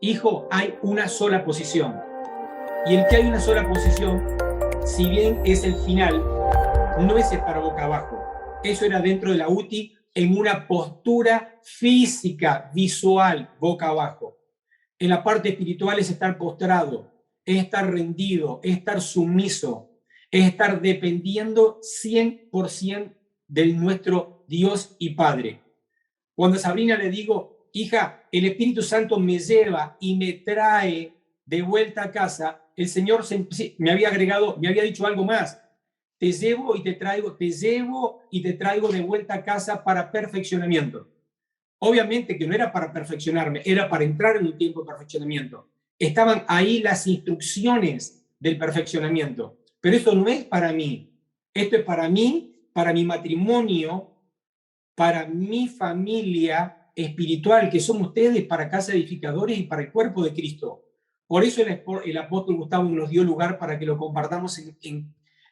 Hijo, hay una sola posición. Y el que hay una sola posición, si bien es el final, no es estar boca abajo. Eso era dentro de la UTI en una postura física, visual, boca abajo. En la parte espiritual es estar postrado, es estar rendido, es estar sumiso, es estar dependiendo 100% de nuestro Dios y Padre. Cuando a Sabrina le digo, hija, el Espíritu Santo me lleva y me trae de vuelta a casa, el Señor me había agregado, me había dicho algo más. Te llevo y te traigo de vuelta a casa para perfeccionamiento. Obviamente que no era para perfeccionarme, era para entrar en un tiempo de perfeccionamiento. Estaban ahí las instrucciones del perfeccionamiento. Pero esto no es para mí. Esto es para mí, para mi matrimonio, para mi familia espiritual, que son ustedes, para Casa Edificadores y para el cuerpo de Cristo. Por eso el apóstol Gustavo nos dio lugar para que lo compartamos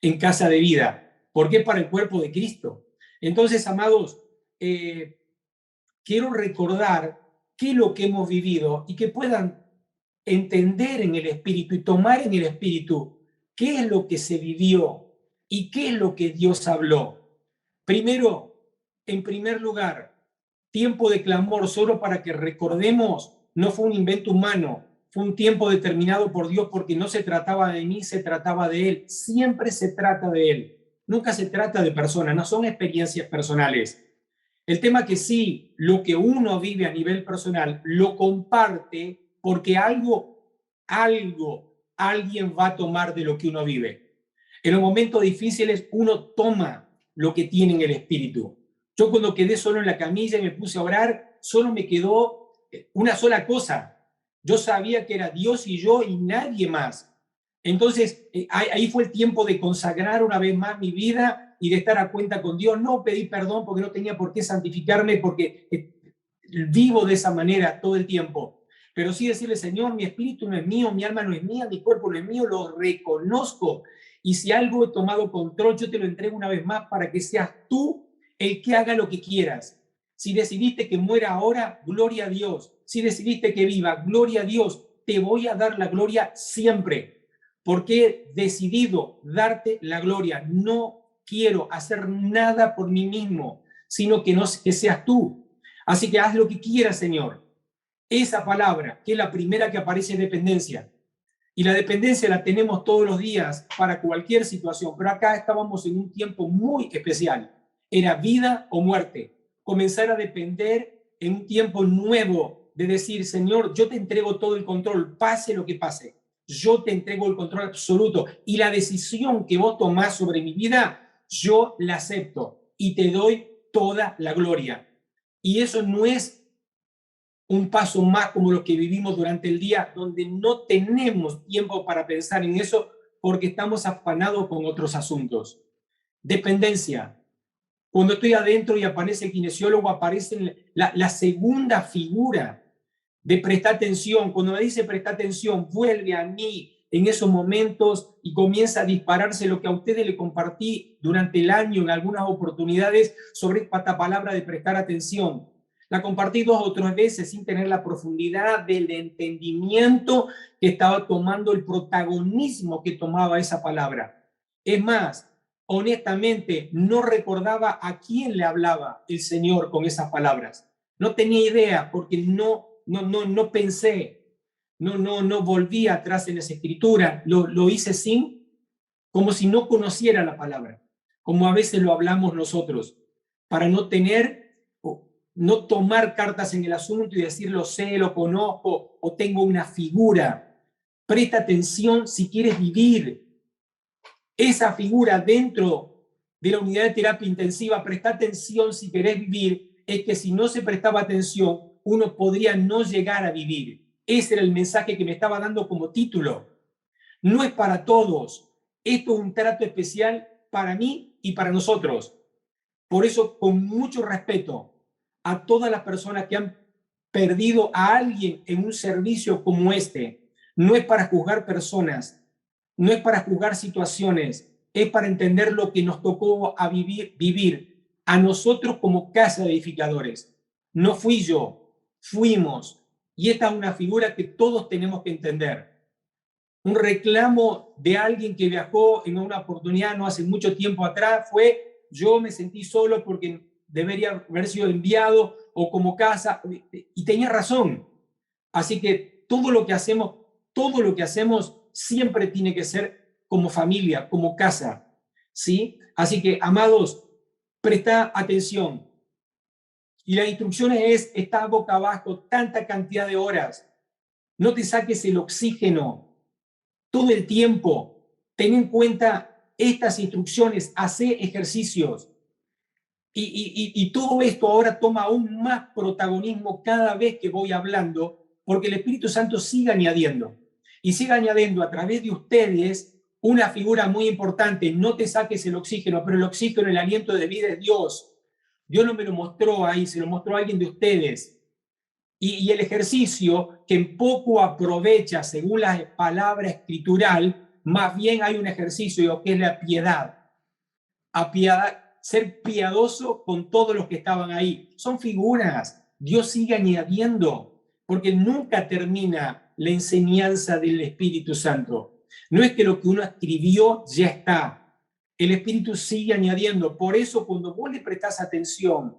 en Casa de Vida, porque es para el cuerpo de Cristo. Entonces, amados, quiero recordar qué es lo que hemos vivido y que puedan entender en el Espíritu y tomar en el Espíritu qué es lo que se vivió y qué es lo que Dios habló. Primero, en primer lugar, tiempo de clamor, solo para que recordemos, no fue un invento humano, fue un tiempo determinado por Dios, porque no se trataba de mí, se trataba de Él. Siempre se trata de Él. Nunca se trata de personas, no son experiencias personales. El tema que sí, lo que uno vive a nivel personal, lo comparte porque alguien va a tomar de lo que uno vive. En los momentos difíciles uno toma lo que tiene en el espíritu. Yo cuando quedé solo en la camilla y me puse a orar, solo me quedó una sola cosa. Yo sabía que era Dios y yo y nadie más. Entonces, ahí fue el tiempo de consagrar una vez más mi vida y de estar a cuenta con Dios. No pedí perdón porque no tenía por qué santificarme, porque vivo de esa manera todo el tiempo. Pero sí decirle, Señor, mi espíritu no es mío, mi alma no es mía, mi cuerpo no es mío, lo reconozco. Y si algo he tomado control, yo te lo entrego una vez más para que seas tú el que haga lo que quieras. Si decidiste que muera ahora, gloria a Dios. Si decidiste que viva, gloria a Dios. Te voy a dar la gloria siempre, porque he decidido darte la gloria. No quiero hacer nada por mí mismo, sino que seas tú. Así que haz lo que quieras, Señor. Esa palabra, que es la primera que aparece, dependencia. Y la dependencia la tenemos todos los días para cualquier situación, pero acá estábamos en un tiempo muy especial. Era vida o muerte. Comenzar a depender en un tiempo nuevo de decir, Señor, yo te entrego todo el control, pase lo que pase. Yo te entrego el control absoluto y la decisión que vos tomás sobre mi vida, yo la acepto y te doy toda la gloria. Y eso no es un paso más como lo que vivimos durante el día, donde no tenemos tiempo para pensar en eso porque estamos afanados con otros asuntos. Dependencia. Cuando estoy adentro y aparece el kinesiólogo, aparece la segunda figura de prestar atención. Cuando me dice prestar atención, vuelve a mí en esos momentos y comienza a dispararse lo que a ustedes le compartí durante el año en algunas oportunidades sobre esta palabra de prestar atención. La compartí 2 o 3 veces sin tener la profundidad del entendimiento que estaba tomando, el protagonismo que tomaba esa palabra. Es más, honestamente, no recordaba a quién le hablaba el Señor con esas palabras. No tenía idea porque no pensé, no volví atrás en esa escritura. Lo hice como si no conociera la palabra, como a veces lo hablamos nosotros, para no tomar cartas en el asunto y decir lo sé, lo conozco o tengo una figura. Presta atención si quieres vivir esa figura dentro de la unidad de terapia intensiva. Presta atención si querés vivir. Es que si no se prestaba atención, uno podría no llegar a vivir. Ese era el mensaje que me estaba dando como título. No es para todos. Esto es un trato especial para mí y para nosotros. Por eso, con mucho respeto a todas las personas que han perdido a alguien en un servicio como este, no es para juzgar personas, no es para juzgar situaciones, es para entender lo que nos tocó a vivir a nosotros como casa de edificadores. No fui yo, fuimos. Y esta es una figura que todos tenemos que entender. Un reclamo de alguien que viajó en una oportunidad no hace mucho tiempo atrás fue: yo me sentí solo porque debería haber sido enviado o como casa, y tenía razón. Así que todo lo que hacemos siempre tiene que ser como familia, como casa, ¿sí? Así que, amados, presta atención. Y la instrucción es: está boca abajo tanta cantidad de horas, no te saques el oxígeno todo el tiempo, ten en cuenta estas instrucciones, hace ejercicios. Y todo esto ahora toma aún más protagonismo cada vez que voy hablando, porque el Espíritu Santo sigue añadiendo. Y sigue añadiendo a través de ustedes una figura muy importante. No te saques el oxígeno, pero el oxígeno, el aliento de vida es Dios. Dios no me lo mostró ahí, se lo mostró a alguien de ustedes. Y el ejercicio, que en poco aprovecha según la palabra escritural, más bien hay un ejercicio que es la piedad. Ser piadoso con todos los que estaban ahí. Son figuras. Dios sigue añadiendo, porque nunca termina la enseñanza del Espíritu Santo. No es que lo que uno escribió ya está. El Espíritu sigue añadiendo. Por eso, cuando vos le prestás atención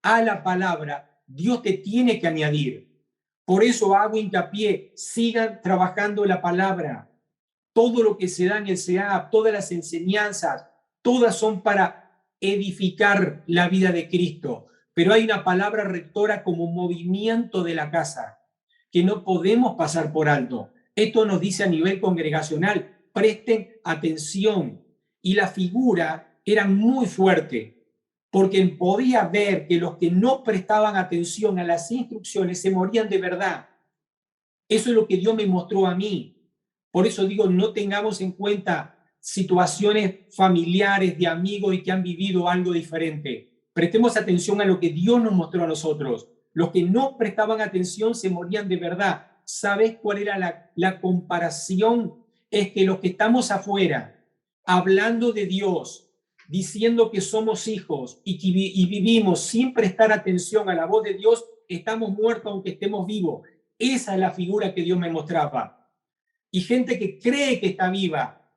a la palabra, Dios te tiene que añadir. Por eso hago hincapié: sigan trabajando la palabra. Todo lo que se da en el CEA, todas las enseñanzas, todas son para edificar la vida de Cristo. Pero hay una palabra rectora como movimiento de la casa, que no podemos pasar por alto. Esto nos dice a nivel congregacional: presten atención. Y la figura era muy fuerte, porque podía ver que los que no prestaban atención a las instrucciones se morían de verdad. Eso es lo que Dios me mostró a mí. Por eso digo, no tengamos en cuenta situaciones familiares de amigos y que han vivido algo diferente. Prestemos atención a lo que Dios nos mostró a nosotros. Los que no prestaban atención se morían de verdad. ¿Sabes cuál era la comparación? Es que los que estamos afuera, hablando de Dios, diciendo que somos hijos y vivimos sin prestar atención a la voz de Dios, estamos muertos aunque estemos vivos. Esa es la figura que Dios me mostraba. Y gente que cree que está viva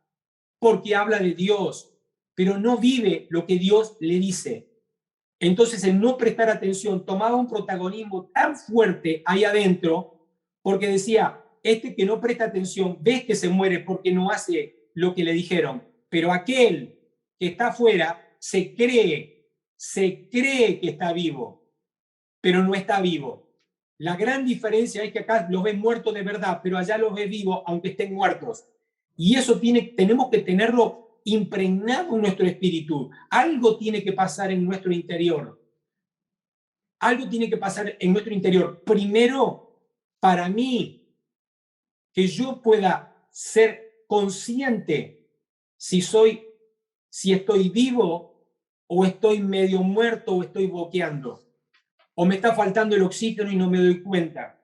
porque habla de Dios, pero no vive lo que Dios le dice. Entonces, el no prestar atención tomaba un protagonismo tan fuerte ahí adentro, porque decía: este que no presta atención, ves que se muere porque no hace lo que le dijeron, pero aquel que está afuera se cree que está vivo, pero no está vivo. La gran diferencia es que acá los ves muertos de verdad, pero allá los ves vivos aunque estén muertos. Y eso tenemos que tenerlo impregnado en nuestro espíritu. Algo tiene que pasar en nuestro interior. Algo tiene que pasar en nuestro interior. Primero, para mí, que yo pueda ser consciente si estoy vivo o estoy medio muerto o estoy boqueando, o me está faltando el oxígeno y no me doy cuenta.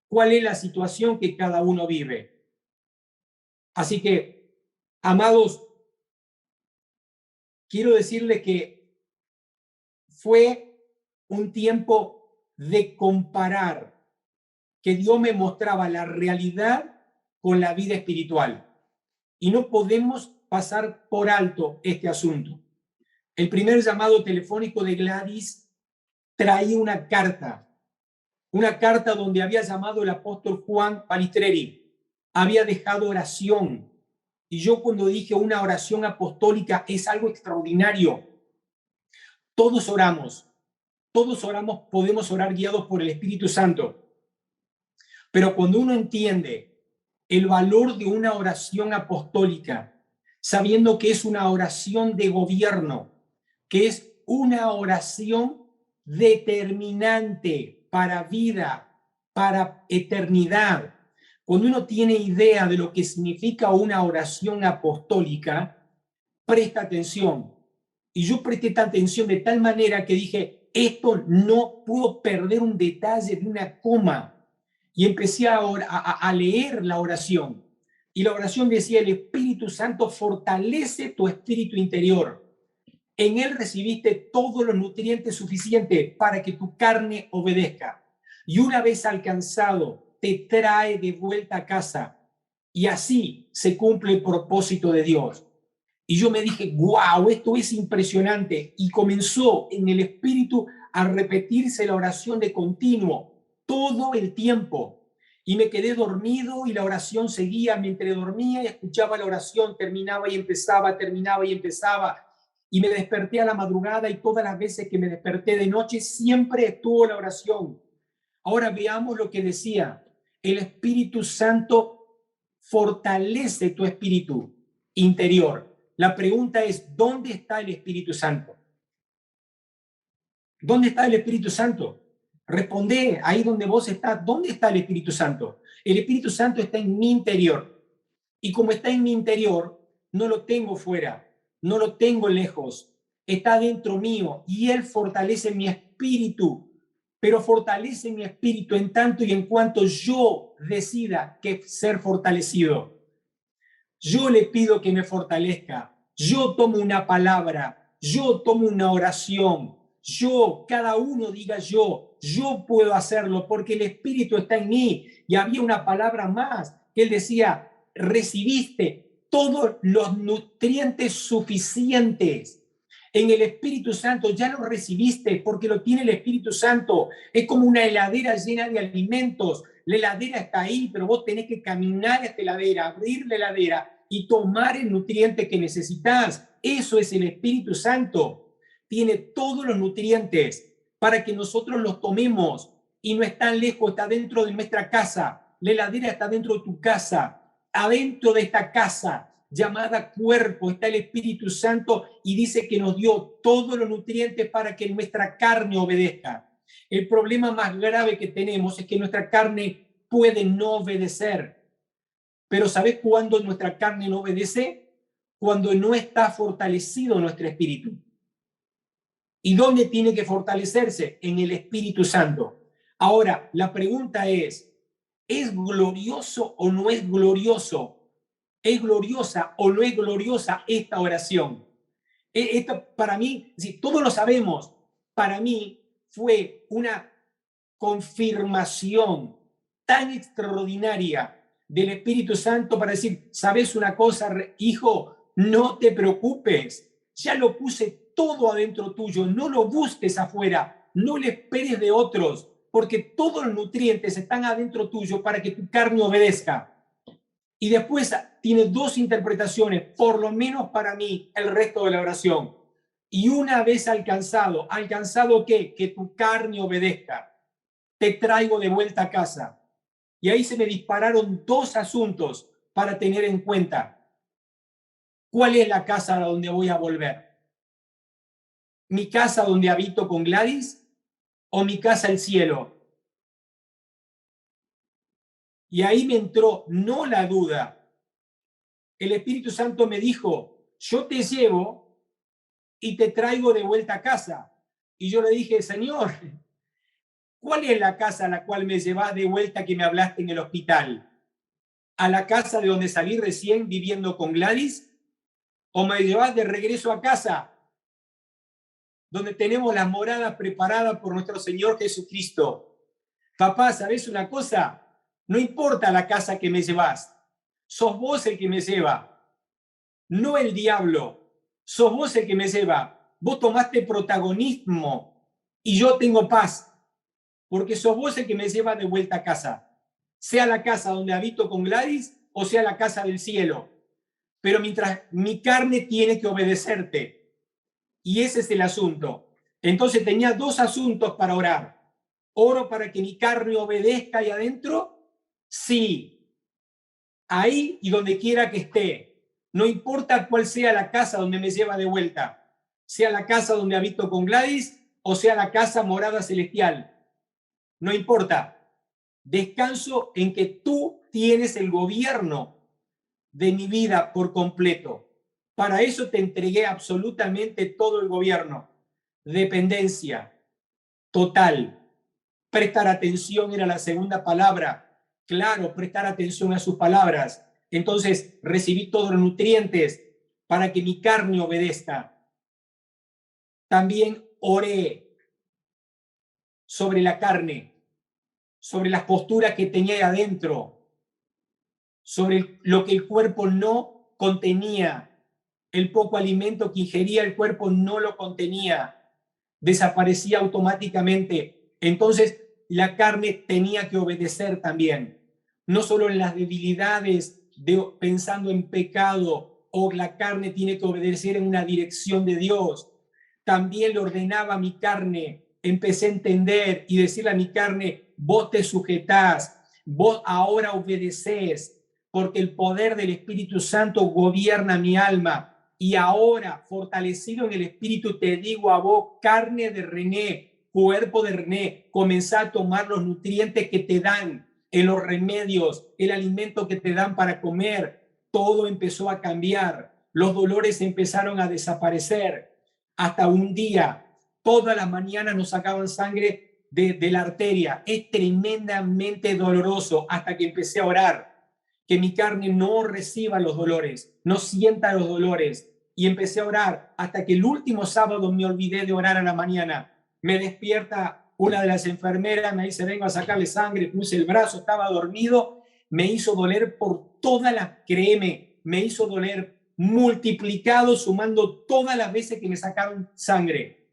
¿Cuál es la situación que cada uno vive? Así que, amados, quiero decirles que fue un tiempo de comparar, que Dios me mostraba la realidad con la vida espiritual. Y no podemos pasar por alto este asunto. El primer llamado telefónico de Gladys traía una carta donde había llamado el apóstol Juan Palistreri, había dejado oración. Y yo, cuando dije una oración apostólica, es algo extraordinario. Todos oramos, podemos orar guiados por el Espíritu Santo. Pero cuando uno entiende el valor de una oración apostólica, sabiendo que es una oración de gobierno, que es una oración determinante para vida, para eternidad, cuando uno tiene idea de lo que significa una oración apostólica, presta atención. Y yo presté atención de tal manera que dije: esto no puedo perder un detalle de una coma. Y empecé a leer la oración. Y la oración decía: el Espíritu Santo fortalece tu espíritu interior. En él recibiste todos los nutrientes suficientes para que tu carne obedezca. y una vez alcanzado, te trae de vuelta a casa. Y así se cumple el propósito de Dios. Y yo me dije, wow, esto es impresionante. Y comenzó en el espíritu a repetirse la oración de continuo todo el tiempo. Y me quedé dormido y la oración seguía. Mientras dormía y escuchaba la oración, terminaba y empezaba, terminaba y empezaba. Y me desperté a la madrugada y todas las veces que me desperté de noche siempre estuvo la oración. Ahora veamos lo que decía. El Espíritu Santo fortalece tu espíritu interior. La pregunta es, ¿dónde está el Espíritu Santo? ¿Dónde está el Espíritu Santo? Responde ahí donde vos estás. ¿Dónde está el Espíritu Santo? El Espíritu Santo está en mi interior. Y como está en mi interior, no lo tengo fuera, no lo tengo lejos. Está dentro mío y Él fortalece mi espíritu. Pero fortalece mi espíritu en tanto y en cuanto yo decida que ser fortalecido. Yo le pido que me fortalezca. Yo tomo una palabra. Yo tomo una oración. Yo, cada uno diga yo puedo hacerlo porque el Espíritu está en mí. Y había una palabra más que él decía, recibiste todos los nutrientes suficientes. En el Espíritu Santo ya lo recibiste porque lo tiene el Espíritu Santo. Es como una heladera llena de alimentos. La heladera está ahí, pero vos tenés que caminar a esta heladera, abrir la heladera y tomar el nutriente que necesitas. Eso es el Espíritu Santo. Tiene todos los nutrientes para que nosotros los tomemos y no es tan lejos, está dentro de nuestra casa. La heladera está dentro de tu casa. Adentro de esta casa llamada cuerpo está el Espíritu Santo y dice que nos dio todos los nutrientes para que nuestra carne obedezca. El problema más grave que tenemos es que nuestra carne puede no obedecer. Pero ¿sabes cuándo nuestra carne no obedece? Cuando no está fortalecido nuestro espíritu. ¿Y dónde tiene que fortalecerse? En el Espíritu Santo. Ahora, la pregunta ¿es glorioso o no es glorioso? ¿Es gloriosa o no es gloriosa esta oración? Esto para mí, si todos lo sabemos, para mí fue una confirmación tan extraordinaria del Espíritu Santo para decir, ¿sabes una cosa, hijo? No te preocupes, ya lo puse todo adentro tuyo, no lo busques afuera, no le esperes de otros, porque todos los nutrientes están adentro tuyo para que tu carne obedezca. Y después tiene dos interpretaciones, por lo menos para mí, el resto de la oración. Y una vez alcanzado, ¿alcanzado qué? Que tu carne obedezca. Te traigo de vuelta a casa. Y ahí se me dispararon dos asuntos para tener en cuenta. ¿Cuál es la casa a donde voy a volver? ¿Mi casa donde habito con Gladys o mi casa el cielo? Y ahí me entró no la duda. El Espíritu Santo me dijo, yo te llevo y te traigo de vuelta a casa. Y yo le dije, Señor, ¿cuál es la casa a la cual me llevas de vuelta que me hablaste en el hospital? ¿A la casa de donde salí recién viviendo con Gladys? ¿O me llevas de regreso a casa, donde tenemos las moradas preparadas por nuestro Señor Jesucristo? Papá, ¿sabes una cosa? No importa la casa que me llevas, sos vos el que me lleva, no el diablo, sos vos el que me lleva. Vos tomaste protagonismo y yo tengo paz, porque sos vos el que me lleva de vuelta a casa, sea la casa donde habito con Gladys o sea la casa del cielo. Pero mientras mi carne tiene que obedecerte, y ese es el asunto. Entonces tenía dos asuntos para orar. Oro para que mi carne obedezca ahí adentro, sí, ahí y donde quiera que esté. No importa cuál sea la casa donde me lleva de vuelta, sea la casa donde habito con Gladys o sea la casa morada celestial. No importa. Descanso en que tú tienes el gobierno de mi vida por completo. Para eso te entregué absolutamente todo el gobierno. Dependencia total. Prestar atención era la segunda palabra. Claro, prestar atención a sus palabras. Entonces recibí todos los nutrientes para que mi carne obedezca. También oré sobre la carne. sobre las posturas que tenía ahí adentro, sobre lo que el cuerpo no contenía, el poco alimento que ingería el cuerpo no lo contenía, desaparecía automáticamente. Entonces la carne tenía que obedecer también, no solo en las debilidades, pensando en pecado, o la carne tiene que obedecer en una dirección de Dios. También le ordenaba a mi carne, empecé a entender y decirle a mi carne, vos te sujetás, vos ahora obedeces, porque el poder del Espíritu Santo gobierna mi alma. Y ahora, fortalecido en el Espíritu, te digo a vos, carne de René, cuerpo de René, comenzá a tomar los nutrientes que te dan en los remedios, el alimento que te dan para comer. Todo empezó a cambiar, los dolores empezaron a desaparecer. Hasta un día, todas las mañanas nos sacaban sangre de la arteria. Es tremendamente doloroso hasta que empecé a orar. Que mi carne no reciba los dolores, no sienta los dolores. Y empecé a orar hasta que el último sábado me olvidé de orar a la mañana. Me despierta una de las enfermeras, me dice, vengo a sacarle sangre, puse el brazo, estaba dormido, me hizo doler por todas las, créeme, me hizo doler multiplicado, sumando todas las veces que me sacaron sangre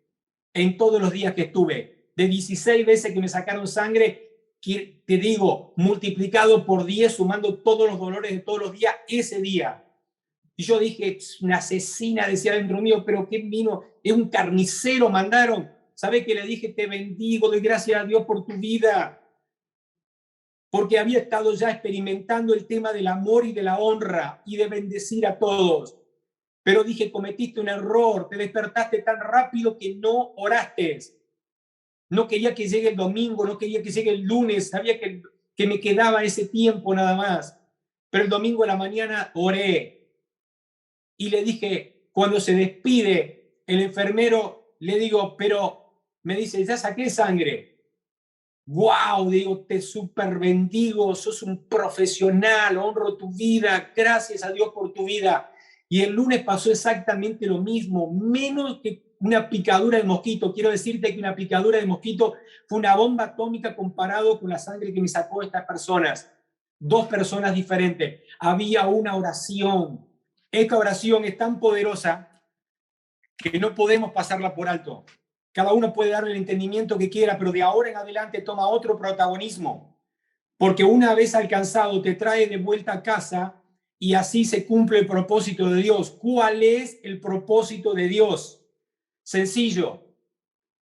en todos los días que estuve. De 16 veces que me sacaron sangre, te digo, multiplicado por 10, sumando todos los dolores de todos los días, ese día. Y yo dije, una asesina, decía dentro mío, pero ¿qué vino? Es un carnicero, mandaron. ¿Sabes qué le dije? Te bendigo, doy gracias a Dios por tu vida. Porque había estado ya experimentando el tema del amor y de la honra y de bendecir a todos. Pero dije, cometiste un error, te despertaste tan rápido que no oraste. No quería que llegue el domingo, no quería que llegue el lunes, sabía que me quedaba ese tiempo nada más. Pero el domingo a la mañana oré y le dije, cuando se despide el enfermero, le digo, pero me dice, ya saqué sangre. Wow, digo, te super bendigo, sos un profesional, honro tu vida, gracias a Dios por tu vida. Y el lunes pasó exactamente lo mismo, menos que una picadura de mosquito. Quiero decirte que una picadura de mosquito fue una bomba atómica comparado con la sangre que me sacó estas personas. Dos personas diferentes. Había una oración. Esta oración es tan poderosa que no podemos pasarla por alto. Cada uno puede darle el entendimiento que quiera, pero de ahora en adelante toma otro protagonismo, porque una vez alcanzado te trae de vuelta a casa y así se cumple el propósito de Dios. ¿Cuál es el propósito de Dios? Sencillo,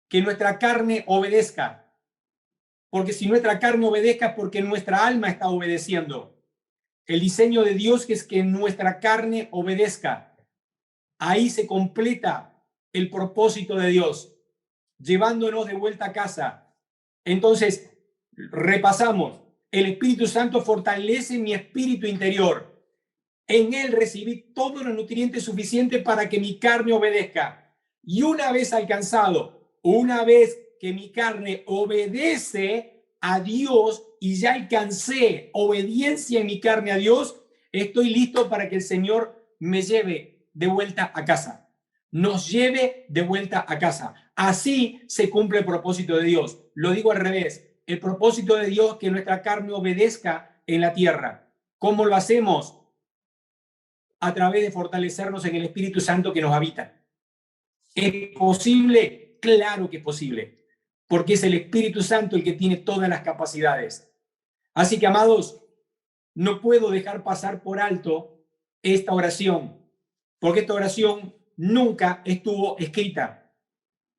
que nuestra carne obedezca, porque si nuestra carne obedezca es porque nuestra alma está obedeciendo. El diseño de Dios es que nuestra carne obedezca. Ahí se completa el propósito de Dios, llevándonos de vuelta a casa. Entonces, repasamos. El Espíritu Santo fortalece mi espíritu interior. En él recibí todos los nutrientes suficientes para que mi carne obedezca. Y una vez alcanzado, una vez que mi carne obedece a Dios y ya alcancé obediencia en mi carne a Dios, estoy listo para que el Señor me lleve de vuelta a casa. Nos lleve de vuelta a casa. Así se cumple el propósito de Dios. Lo digo al revés. El propósito de Dios es que nuestra carne obedezca en la tierra. ¿Cómo lo hacemos? A través de fortalecernos en el Espíritu Santo que nos habita. ¿Es posible? Claro que es posible, porque es el Espíritu Santo el que tiene todas las capacidades. Así que, amados, no puedo dejar pasar por alto esta oración, porque esta oración nunca estuvo escrita.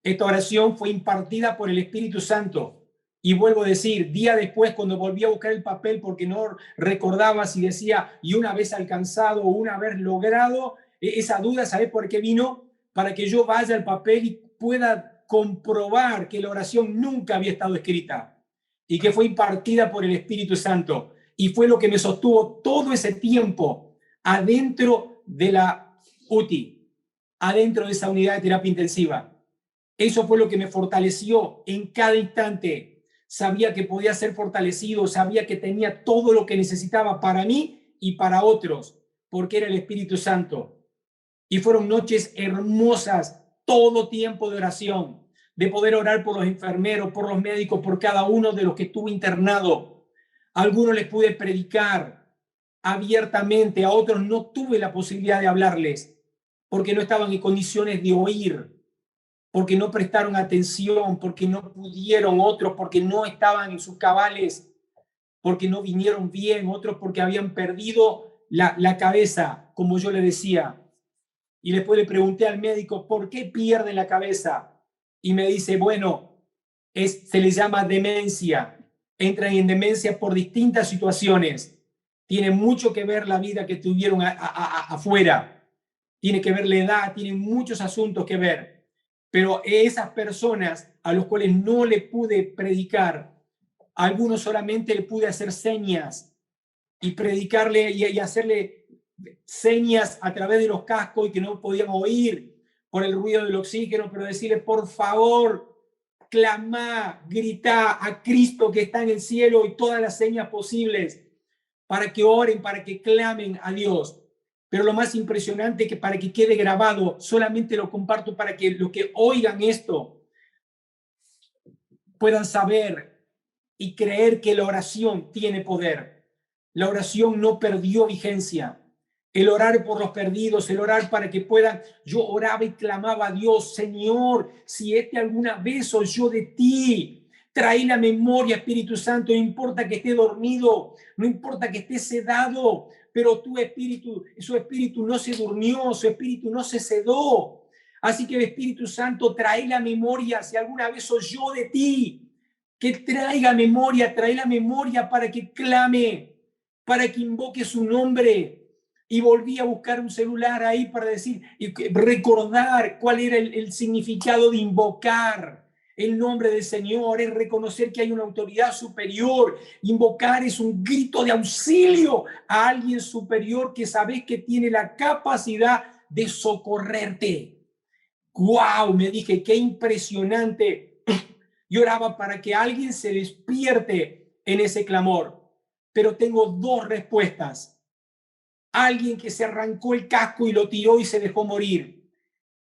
Esta oración fue impartida por el Espíritu Santo. Y vuelvo a decir, día después, cuando volví a buscar el papel porque no recordaba si decía, y una vez alcanzado o una vez logrado, esa duda, ¿sabes por qué vino? Para que yo vaya al papel y pueda comprobar que la oración nunca había estado escrita y que fue impartida por el Espíritu Santo. Y fue lo que me sostuvo todo ese tiempo adentro de la UTI, adentro de esa unidad de terapia intensiva. Eso fue lo que me fortaleció en cada instante. Sabía que podía ser fortalecido, sabía que tenía todo lo que necesitaba para mí y para otros, porque era el Espíritu Santo. Y fueron noches hermosas, todo tiempo de oración, de poder orar por los enfermeros, por los médicos, por cada uno de los que estuvo internado. A algunos les pude predicar abiertamente, a otros no tuve la posibilidad de hablarles porque no estaban en condiciones de oír, porque no prestaron atención, porque no pudieron, otros porque no estaban en sus cabales, porque no vinieron bien, otros porque habían perdido la cabeza, como yo le decía. Y después le pregunté al médico, ¿por qué pierde la cabeza? Y me dice, bueno, se le llama demencia. Entran en demencia por distintas situaciones. Tiene mucho que ver la vida que tuvieron afuera. Tiene que ver la edad, tiene muchos asuntos que ver. Pero esas personas a los cuales no le pude predicar, a algunos solamente le pude hacer señas y predicarle y hacerle señas a través de los cascos y que no podían oír por el ruido del oxígeno, pero decirle, por favor, clamá, gritá a Cristo que está en el cielo y todas las señas posibles para que oren, para que clamen a Dios. Pero lo más impresionante es que para que quede grabado, solamente lo comparto para que los que oigan esto puedan saber y creer que la oración tiene poder. La oración no perdió vigencia. El orar por los perdidos, el orar para que puedan. Yo oraba y clamaba a Dios, Señor, si alguna vez oyó de ti, trae la memoria, Espíritu Santo, no importa que esté dormido, no importa que esté sedado, pero su espíritu no se durmió, su espíritu no se sedó. Así que el Espíritu Santo trae la memoria, si alguna vez oyó de ti, que traiga memoria, trae la memoria para que clame, para que invoque su nombre. Y volví a buscar un celular ahí para decir, y recordar cuál era el significado de invocar el nombre del Señor, es reconocer que hay una autoridad superior. Invocar es un grito de auxilio a alguien superior que sabes que tiene la capacidad de socorrerte. ¡Wow! Me dije, qué impresionante. Y oraba para que alguien se despierte en ese clamor. Pero tengo dos respuestas. Alguien que se arrancó el casco y lo tiró y se dejó morir.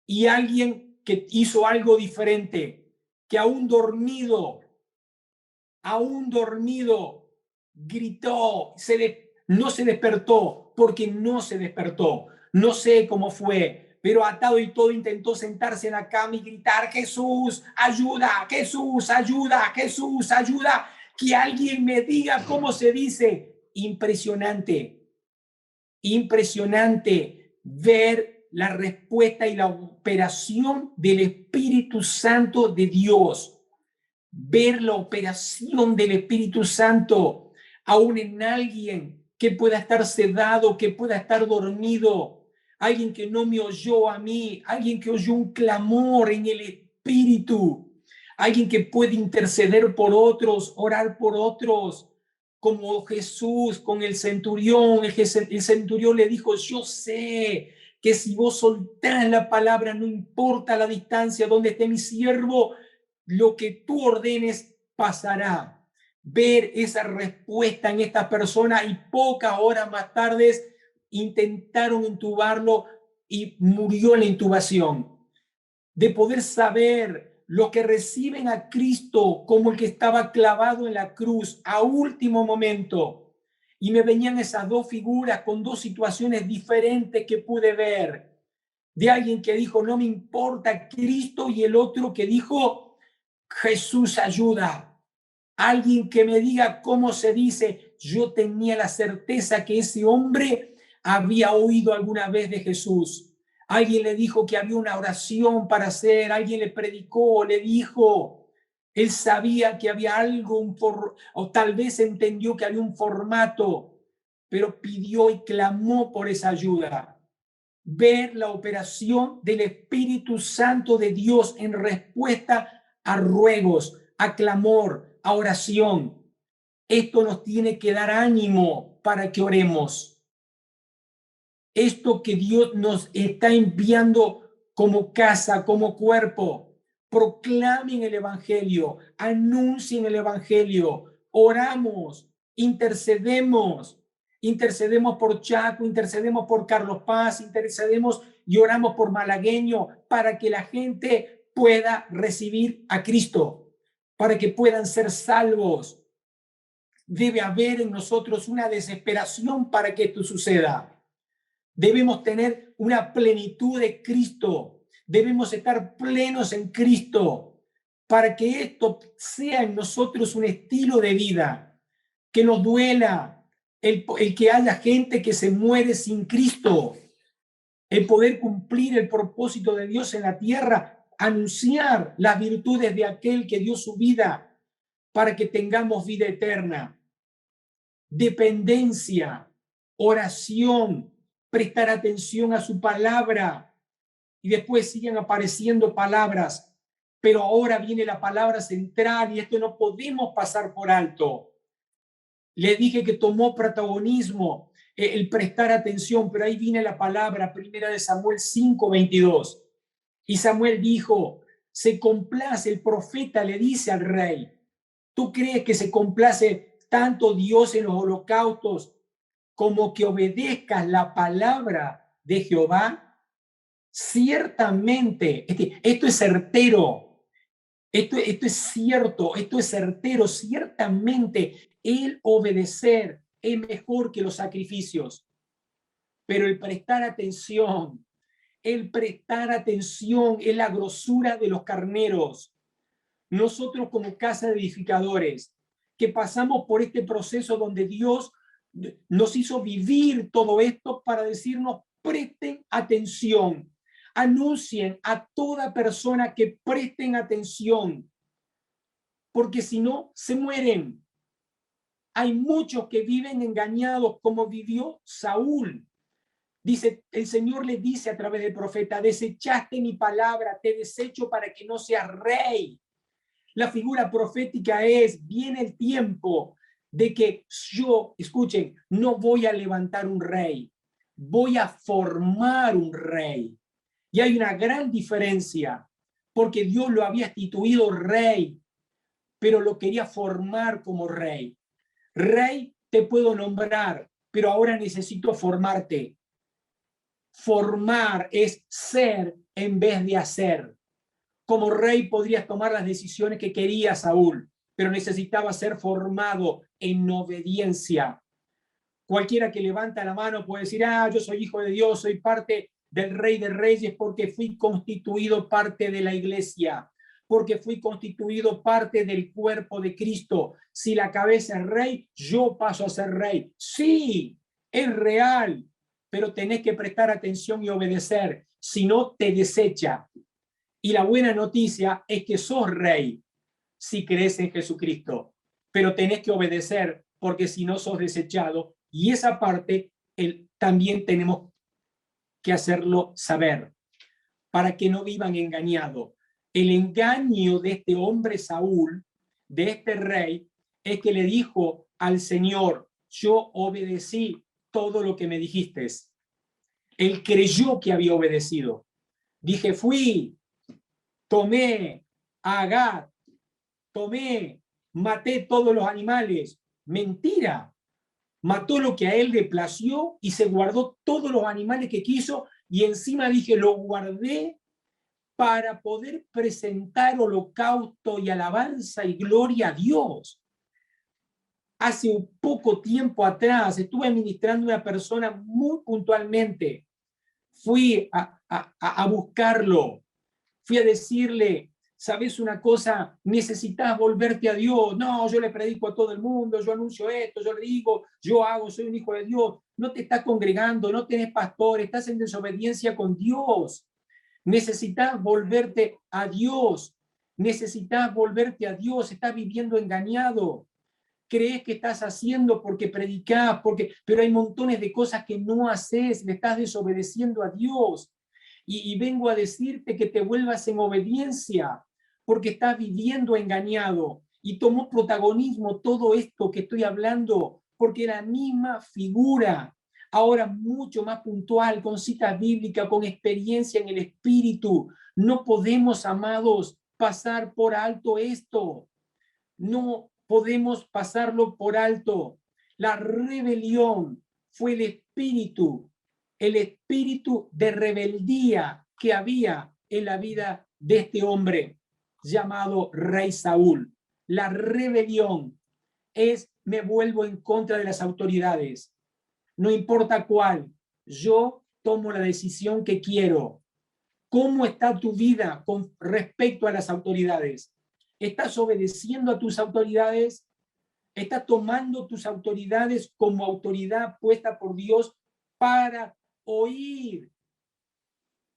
Y alguien que hizo algo diferente, que aún dormido, gritó, no se despertó, porque no se despertó. No sé cómo fue, pero atado y todo intentó sentarse en la cama y gritar, Jesús, ayuda, Jesús, ayuda, Jesús, ayuda, que alguien me diga cómo se dice. Impresionante ver la respuesta y la operación del Espíritu Santo de Dios. Ver la operación del Espíritu Santo aún en alguien que pueda estar sedado, que pueda estar dormido, alguien que no me oyó a mí, alguien que oyó un clamor en el Espíritu, alguien que puede interceder por otros, orar por otros, como Jesús con el centurión. El centurión le dijo, yo sé que si vos soltás la palabra, no importa la distancia donde esté mi siervo, lo que tú ordenes pasará. Ver esa respuesta en esta persona, y pocas horas más tarde intentaron intubarlo y murió en la intubación. De poder saber lo que reciben a Cristo como el que estaba clavado en la cruz a último momento. Y me venían esas dos figuras con dos situaciones diferentes que pude ver. De alguien que dijo, no me importa Cristo, y el otro que dijo, Jesús, ayuda. Alguien que me diga cómo se dice. Yo tenía la certeza que ese hombre había oído alguna vez de Jesús. Alguien le dijo que había una oración para hacer, alguien le predicó, le dijo. Él sabía que había algo, o tal vez entendió que había un formato, pero pidió y clamó por esa ayuda. Ver la operación del Espíritu Santo de Dios en respuesta a ruegos, a clamor, a oración. Esto nos tiene que dar ánimo para que oremos. Esto que Dios nos está enviando como casa, como cuerpo. Proclamen el Evangelio, anuncien el Evangelio, oramos, intercedemos por Chaco, intercedemos por Carlos Paz, intercedemos y oramos por Malagueño, para que la gente pueda recibir a Cristo, para que puedan ser salvos. Debe haber en nosotros una desesperación para que esto suceda. Debemos tener una plenitud de Cristo. Debemos estar plenos en Cristo para que esto sea en nosotros un estilo de vida, que nos duela el que haya gente que se muere sin Cristo, el poder cumplir el propósito de Dios en la tierra, anunciar las virtudes de aquel que dio su vida para que tengamos vida eterna. Dependencia, oración, prestar atención a su palabra. Y después siguen apareciendo palabras, pero ahora viene la palabra central y esto no podemos pasar por alto. Le dije que tomó protagonismo el prestar atención, pero ahí viene la palabra, primera de Samuel 5:22. Y Samuel dijo, se complace, el profeta le dice al rey, ¿tú crees que se complace tanto Dios en los holocaustos como que obedezcas la palabra de Jehová? Ciertamente, esto es certero, esto es cierto, esto es certero, ciertamente el obedecer es mejor que los sacrificios, pero el prestar atención es la grosura de los carneros. Nosotros como casa de edificadores, que pasamos por este proceso donde Dios nos hizo vivir todo esto para decirnos, presten atención, anuncien a toda persona que presten atención, porque si no, se mueren. Hay muchos que viven engañados como vivió Saúl. Dice, el Señor le dice a través del profeta, desechaste mi palabra, te desecho para que no seas rey. La figura profética es, viene el tiempo de que yo, escuchen, no voy a levantar un rey, voy a formar un rey. Y hay una gran diferencia, porque Dios lo había instituido rey, pero lo quería formar como rey. Rey te puedo nombrar, pero ahora necesito formarte. Formar es ser en vez de hacer. Como rey podrías tomar las decisiones que quería Saúl, pero necesitaba ser formado en obediencia. Cualquiera que levanta la mano puede decir, yo soy hijo de Dios, soy parte del Rey de Reyes porque fui constituido parte de la iglesia, porque fui constituido parte del cuerpo de Cristo. Si la cabeza es rey, yo paso a ser rey. Sí, es real, pero tenés que prestar atención y obedecer, si no te desecha. Y la buena noticia es que sos rey si crees en Jesucristo, pero tenés que obedecer porque si no sos desechado. Y esa parte también tenemos que hacerlo saber para que no vivan engañados. El engaño de este hombre Saúl, de este rey, es que le dijo al Señor, yo obedecí todo lo que me dijiste. Él creyó que había obedecido. Dije, tomé a Agar, maté todos los animales. Mentira. Mató lo que a él le plació y se guardó todos los animales que quiso y encima dije, lo guardé para poder presentar holocausto y alabanza y gloria a Dios. Hace un poco tiempo atrás estuve ministrando a una persona muy puntualmente. Fui a buscarlo, fui a decirle, ¿sabes una cosa? Necesitas volverte a Dios. No, yo le predico a todo el mundo, yo anuncio esto, yo le digo, yo hago, soy un hijo de Dios. No te estás congregando, no tenés pastor, estás en desobediencia con Dios. Necesitas volverte a Dios. Necesitas volverte a Dios. Estás viviendo engañado. Crees que estás haciendo porque predicás, pero hay montones de cosas que no haces. Le estás desobedeciendo a Dios. Y vengo a decirte que te vuelvas en obediencia, porque estás viviendo engañado. Y tomó protagonismo todo esto que estoy hablando, porque la misma figura, ahora mucho más puntual, con citas bíblicas, con experiencia en el Espíritu. No podemos, amados, pasar por alto esto. No podemos pasarlo por alto. La rebelión fue el espíritu de rebeldía que había en la vida de este hombre llamado Rey Saúl. La rebelión es: me vuelvo en contra de las autoridades. No importa cuál, yo tomo la decisión que quiero. ¿Cómo está tu vida con respecto a las autoridades? ¿Estás obedeciendo a tus autoridades? ¿Estás tomando tus autoridades como autoridad puesta por Dios para oír?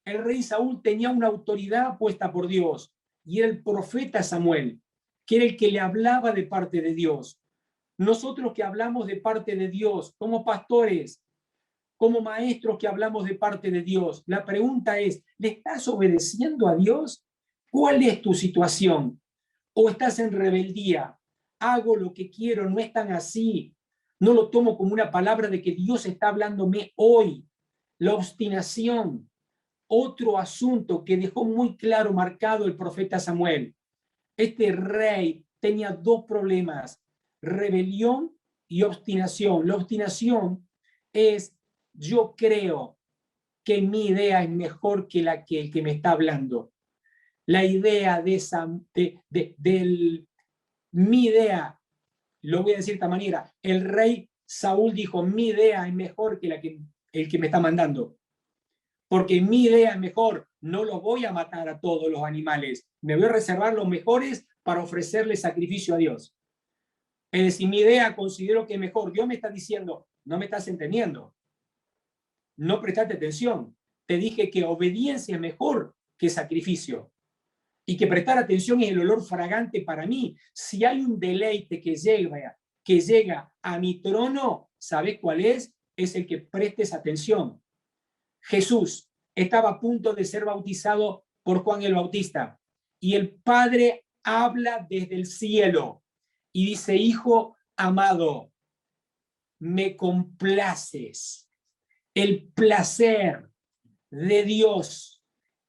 El rey Saúl tenía una autoridad puesta por Dios y era el profeta Samuel, que era el que le hablaba de parte de Dios. Nosotros que hablamos de parte de Dios, como pastores, como maestros que hablamos de parte de Dios, la pregunta es: ¿le estás obedeciendo a Dios? ¿Cuál es tu situación? ¿O estás en rebeldía? Hago lo que quiero, no es tan así. No lo tomo como una palabra de que Dios está hablándome hoy. La obstinación, otro asunto que dejó muy claro marcado el profeta Samuel. Este rey tenía dos problemas: rebelión y obstinación. La obstinación es: yo creo que mi idea es mejor que la que el que me está hablando. La idea mi idea, lo voy a decir de esta manera: el rey Saúl dijo: mi idea es mejor que la que el que me está mandando, porque mi idea es mejor. No los voy a matar a todos los animales, me voy a reservar los mejores para ofrecerle sacrificio a Dios. Es decir, mi idea considero que es mejor. Dios me está diciendo: no me estás entendiendo, no prestaste atención. Te dije que obediencia es mejor que sacrificio y que prestar atención es el olor fragante para mí. Si hay un deleite que llega a mi trono, ¿sabes cuál es? Es el que prestes atención. Jesús estaba a punto de ser bautizado por Juan el Bautista y el Padre habla desde el cielo y dice: hijo amado, me complaces. El placer de Dios,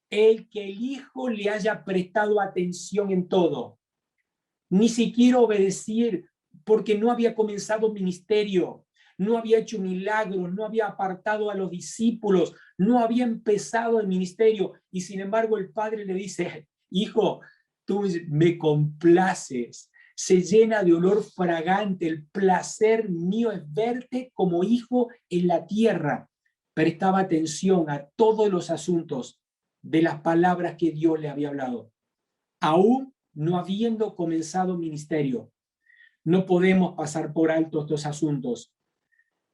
el que el Hijo le haya prestado atención en todo. Ni siquiera obedecer, porque no había comenzado ministerio, no había hecho milagros, no había apartado a los discípulos, no había empezado el ministerio. Y sin embargo el Padre le dice: hijo, tú me complaces. Se llena de olor fragante. El placer mío es verte como hijo en la tierra. Prestaba atención a todos los asuntos de las palabras que Dios le había hablado, aún no habiendo comenzado ministerio. No podemos pasar por alto estos asuntos.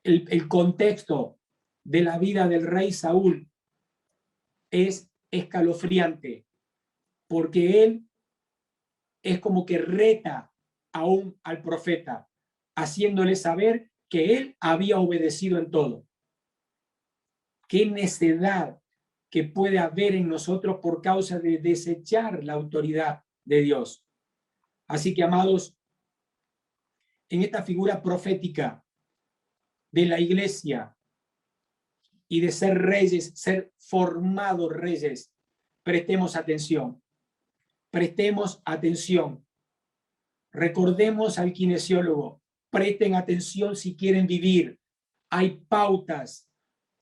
El contexto de la vida del rey Saúl es escalofriante, porque él es como que reta aún al profeta, haciéndole saber que él había obedecido en todo. Qué necedad que puede haber en nosotros por causa de desechar la autoridad de Dios. Así que, amados, en esta figura profética de la iglesia y de ser reyes, ser formados reyes, prestemos atención. Prestemos atención. Recordemos al kinesiólogo. Presten atención si quieren vivir. Hay pautas.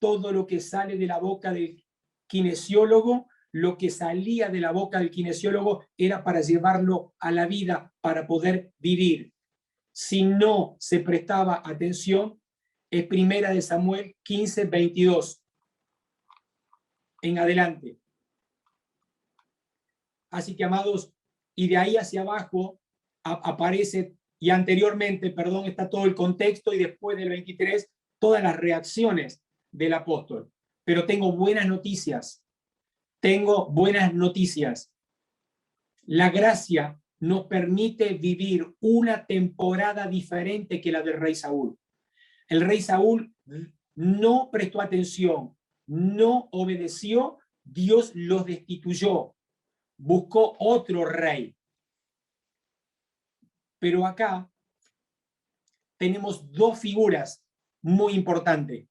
Todo lo que sale de la boca del kinesiólogo, lo que salía de la boca del kinesiólogo era para llevarlo a la vida, para poder vivir. Si no se prestaba atención, es Primera de Samuel 15:22 en adelante. Así que, amados, y de ahí hacia abajo aparece, y anteriormente, perdón, está todo el contexto, y después del 23, todas las reacciones del apóstol. Pero tengo buenas noticias. Tengo buenas noticias. La gracia nos permite vivir una temporada diferente que la del rey Saúl. El rey Saúl no prestó atención, no obedeció, Dios los destituyó, buscó otro rey. Pero acá tenemos dos figuras muy importantes.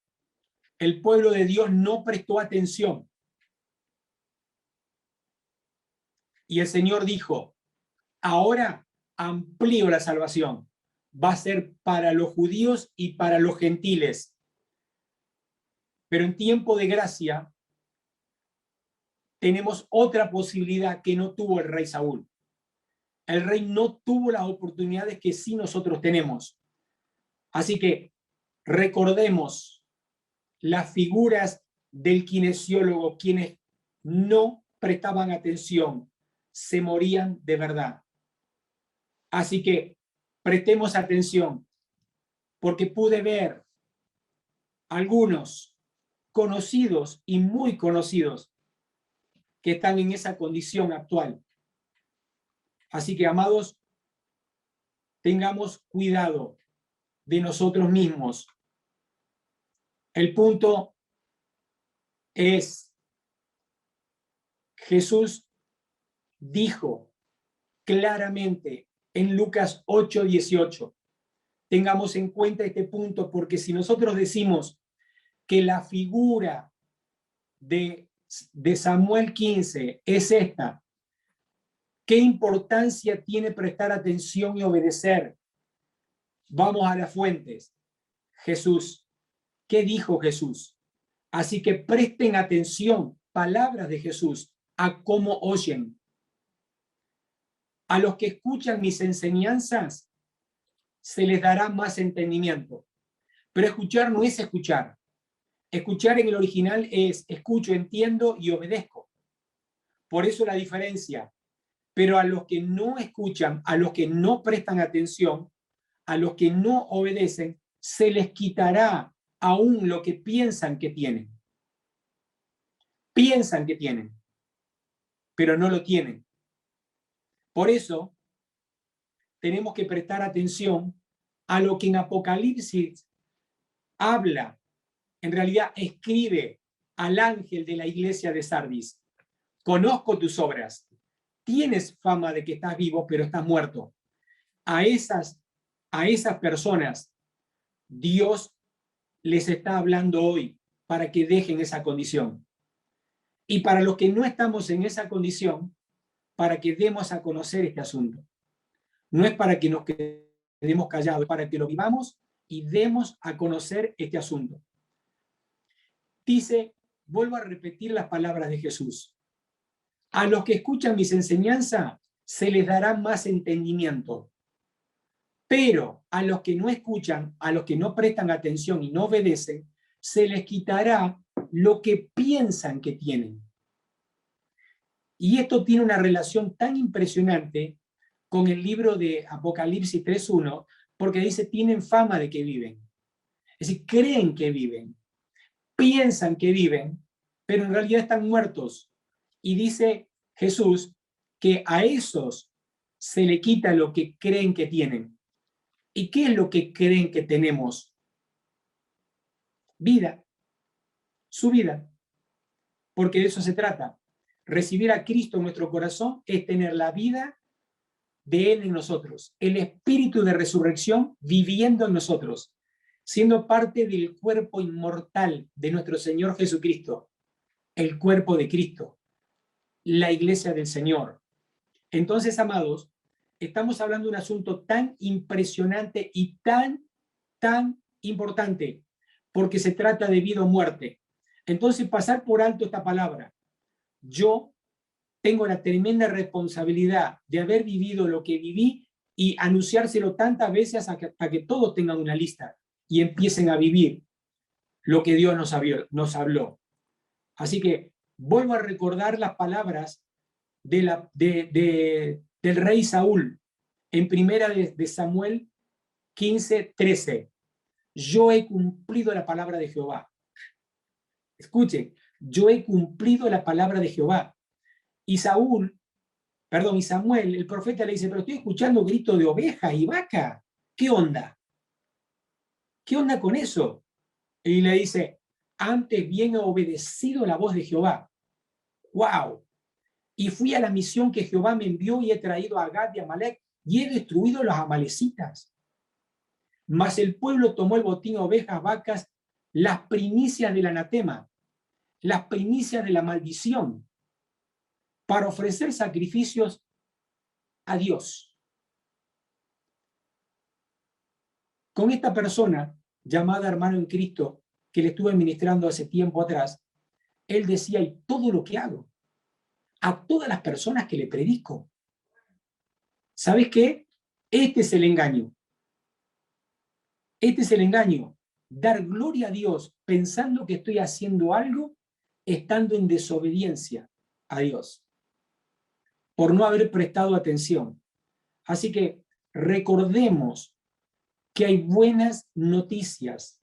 El pueblo de Dios no prestó atención. Y el Señor dijo: ahora amplío la salvación. Va a ser para los judíos y para los gentiles. Pero en tiempo de gracia tenemos otra posibilidad que no tuvo el rey Saúl. El rey no tuvo las oportunidades que sí nosotros tenemos. Así que recordemos las figuras del kinesiólogo, quienes no prestaban atención, se morían de verdad. Así que prestemos atención, porque pude ver algunos conocidos y muy conocidos que están en esa condición actual. Así que, amados, tengamos cuidado de nosotros mismos. El punto es, Jesús dijo claramente en Lucas 8:18, tengamos en cuenta este punto, porque si nosotros decimos que la figura de Samuel 15 es esta, ¿qué importancia tiene prestar atención y obedecer? Vamos a las fuentes. Jesús, ¿qué dijo Jesús? Así que presten atención, palabras de Jesús, a cómo oyen. A los que escuchan mis enseñanzas, se les dará más entendimiento. Pero escuchar no es escuchar. Escuchar en el original es escucho, entiendo y obedezco. Por eso la diferencia. Pero a los que no escuchan, a los que no prestan atención, a los que no obedecen, se les quitará aún lo que piensan que tienen. Piensan que tienen, pero no lo tienen. Por eso tenemos que prestar atención a lo que en Apocalipsis habla, en realidad escribe al ángel de la iglesia de Sardis. Conozco tus obras. Tienes fama de que estás vivo, pero estás muerto. A esas personas, Dios les está hablando hoy para que dejen esa condición. Y para los que no estamos en esa condición, para que demos a conocer este asunto. No es para que nos quedemos callados, es para que lo vivamos y demos a conocer este asunto. Dice, vuelvo a repetir las palabras de Jesús. A los que escuchan mis enseñanzas se les dará más entendimiento. Pero a los que no escuchan, a los que no prestan atención y no obedecen, se les quitará lo que piensan que tienen. Y esto tiene una relación tan impresionante con el libro de Apocalipsis 3:1, porque dice, tienen fama de que viven. Es decir, creen que viven, piensan que viven, pero en realidad están muertos. Y dice Jesús que a esos se le quita lo que creen que tienen. ¿Y qué es lo que creen que tenemos? Vida, su vida, porque de eso se trata. Recibir a Cristo en nuestro corazón es tener la vida de Él en nosotros, el espíritu de resurrección viviendo en nosotros, siendo parte del cuerpo inmortal de nuestro Señor Jesucristo, el cuerpo de Cristo, la iglesia del Señor. Entonces, amados, estamos hablando de un asunto tan impresionante y tan importante, porque se trata de vida o muerte. Entonces, pasar por alto esta palabra. Yo tengo la tremenda responsabilidad de haber vivido lo que viví y anunciárselo tantas veces hasta que todos tengan una lista y empiecen a vivir lo que Dios nos habló. Así que vuelvo a recordar las palabras del rey Saúl en primera de Samuel 15:13. Yo he cumplido la palabra de Jehová. Escuchen, yo he cumplido la palabra de Jehová. Y Samuel, el profeta le dice, pero estoy escuchando gritos de oveja y vaca. ¿Qué onda? ¿Qué onda con eso? Y le dice, antes bien he obedecido la voz de Jehová. ¡Wow! Y fui a la misión que Jehová me envió y he traído a Gad y a Amalek y he destruido a los amalecitas. Mas el pueblo tomó el botín, ovejas, vacas, las primicias del anatema, las primicias de la maldición, para ofrecer sacrificios a Dios. Con esta persona, llamada hermano en Cristo, que le estuve ministrando hace tiempo atrás, él decía, y todo lo que hago. a todas las personas que le predico. ¿Sabes qué? Este es el engaño. Este es el engaño. Dar gloria a Dios pensando que estoy haciendo algo estando en desobediencia a Dios, por no haber prestado atención. Así que recordemos que hay buenas noticias.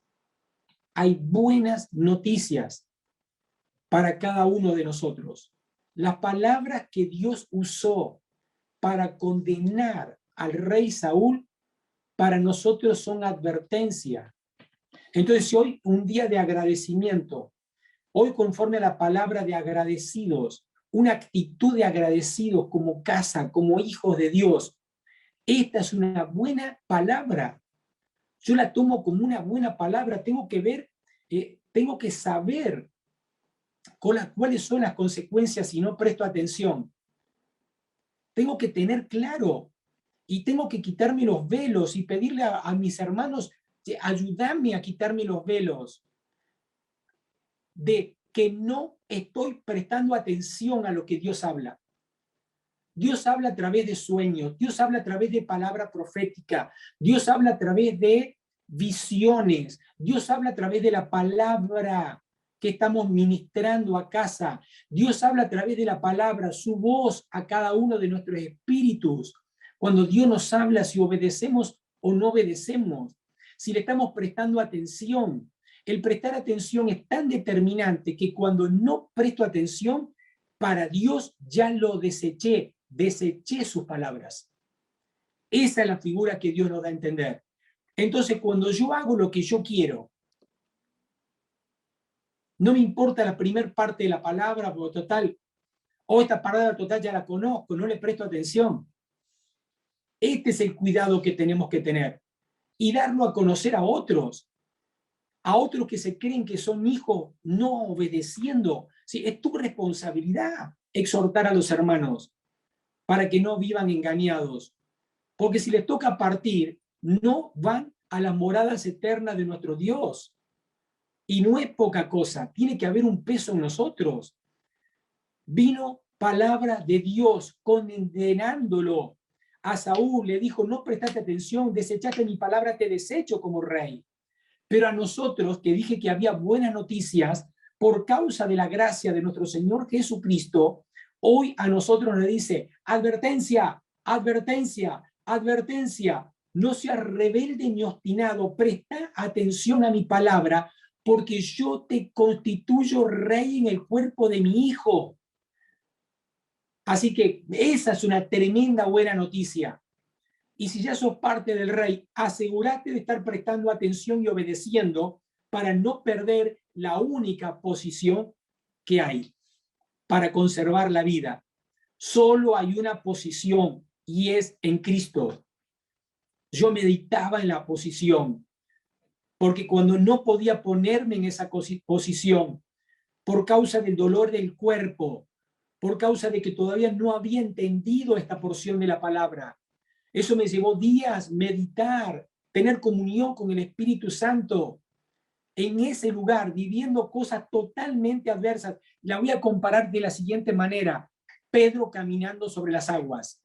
Hay buenas noticias para cada uno de nosotros. Las palabras que Dios usó para condenar al rey Saúl, para nosotros son advertencia. Entonces, hoy un día de agradecimiento, hoy conforme a la palabra de agradecidos, una actitud de agradecidos como casa, como hijos de Dios, esta es una buena palabra. Yo la tomo como una buena palabra. Tengo que ver, tengo que saber cuáles son las consecuencias si no presto atención. Tengo que tener claro y tengo que quitarme los velos y pedirle a mis hermanos, ayúdame a quitarme los velos de que no estoy prestando atención a lo que Dios habla. Dios habla a través de sueños, Dios habla a través de palabra profética, Dios habla a través de visiones, Dios habla a través de la palabra que estamos ministrando a casa, Dios habla a través de la palabra, su voz a cada uno de nuestros espíritus. Cuando Dios nos habla, si obedecemos o no obedecemos, si le estamos prestando atención. El prestar atención es tan determinante que cuando no presto atención, para Dios ya lo deseché sus palabras. Esa es la figura que Dios nos da a entender. Entonces, cuando yo hago lo que yo quiero, no me importa la primera parte de la palabra, porque total, esta palabra total ya la conozco, no le presto atención. Este es el cuidado que tenemos que tener y darlo a conocer a otros que se creen que son hijos no obedeciendo. Sí, es tu responsabilidad exhortar a los hermanos para que no vivan engañados. Porque si les toca partir, no van a las moradas eternas de nuestro Dios. Y no es poca cosa, tiene que haber un peso en nosotros. Vino palabra de Dios condenándolo a Saúl, le dijo, no prestaste atención, desechaste mi palabra, te desecho como rey. Pero a nosotros, que dije que había buenas noticias, por causa de la gracia de nuestro Señor Jesucristo, hoy a nosotros nos dice, advertencia, advertencia, advertencia, no seas rebelde ni obstinado, presta atención a mi palabra, porque yo te constituyo rey en el cuerpo de mi Hijo. Así que esa es una tremenda buena noticia. Y si ya sos parte del rey, asegúrate de estar prestando atención y obedeciendo para no perder la única posición que hay para conservar la vida. Solo hay una posición y es en Cristo. Yo meditaba en la posición, porque cuando no podía ponerme en esa posición, por causa del dolor del cuerpo, por causa de que todavía no había entendido esta porción de la palabra, eso me llevó días meditar, tener comunión con el Espíritu Santo en ese lugar, viviendo cosas totalmente adversas. La voy a comparar de la siguiente manera. Pedro caminando sobre las aguas.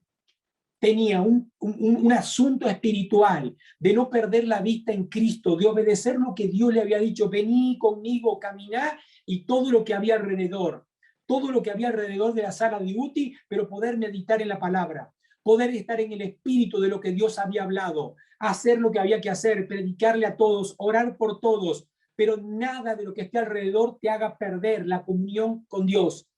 Tenía un asunto espiritual de no perder la vista en Cristo, de obedecer lo que Dios le había dicho, vení conmigo, caminá, y todo lo que había alrededor de la sala de UTI, pero poder meditar en la palabra, poder estar en el espíritu de lo que Dios había hablado, hacer lo que había que hacer, predicarle a todos, orar por todos, pero nada de lo que esté alrededor te haga perder la comunión con Dios,